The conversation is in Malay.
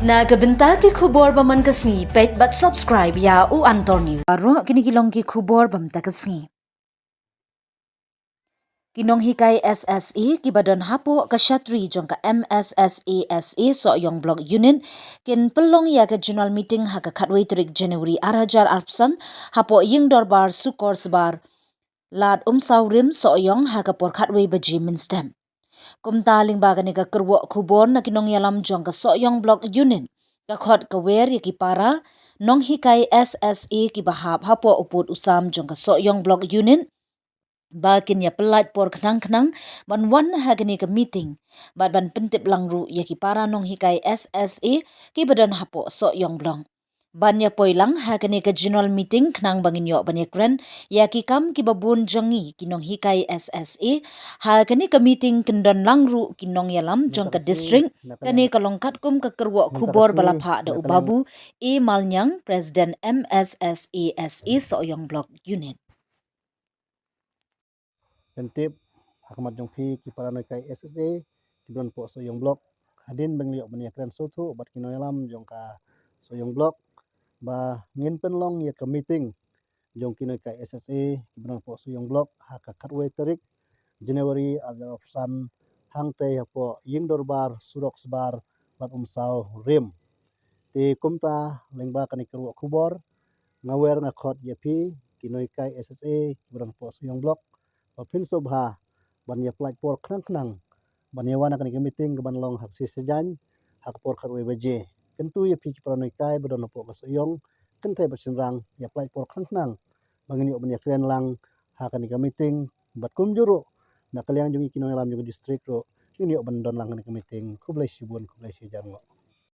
Na kabenta ki khubor baman kasngi pet but subscribe ya u antor new. Aro kini kilong ki khubor bamta kasngi. Nonghikai SSA ki badan hapo kashatri jong ka MSSA Sohiong Block Unit kin pelong ya ka general meeting ha ka khatwei tarik January arhajar arpsan hapo ying dorbar sukor sebar lad saurim Sohiong ha ka por khatwei baji minstem. Kumta lingba ka ni ka kerwo khubor na kinongyalam jong ka Sohiong Block Unit ka khot ka wer ya ki para nonghikai SSA ki bahap hapo uput usam jong ka Sohiong Block Unit bakin ya pelat por kenang-kenang ban wan hagani ke meeting ban pentip langru ya ki para nonghikai SSA ki badan hapo Sohiong blong ban ya poilang hagani ke general meeting kenang bangin yo ban yakren ya ki kam ki babun jongi ki nonghikai SSA hagani ke meeting kendon langru ki nongyalam jong ke district kani kalongkat kum ke kerwo khubor balapha da ubabu e malnyang president MSSA Sohiong Block Unit Pentip Ahmad Jongfi ki para nonghikai SSA ki don po Sohiong Block hadin bengliok bania kren sotu bat kinoyalam jong ka Sohiong Block ba ngin penlong ya ke meeting jong ki nonghikai SSA ki don po Sohiong Block ha ka khatwei tarik January ada opsan hangte po ying dorbar surok sebar lat sau rim ti kumta lengba kani kerwo khubor ngawer ngakhot yapi ki nonghikai SSA ki don po Sohiong Block Pin sobha ban ya plaj por knang ban ya wana kan meeting ban long hak si sejan hak por kharwe baje kentu ya pi pranoi kai badon po ka Sohiong kente bersenrang ya plaj por knang bangin yo ban ya kren lang hak kan meeting bat kum juru na kalyang jungi kino lam jungi district ro ini yo ban don lang kan meeting kublai sibun kublai sijan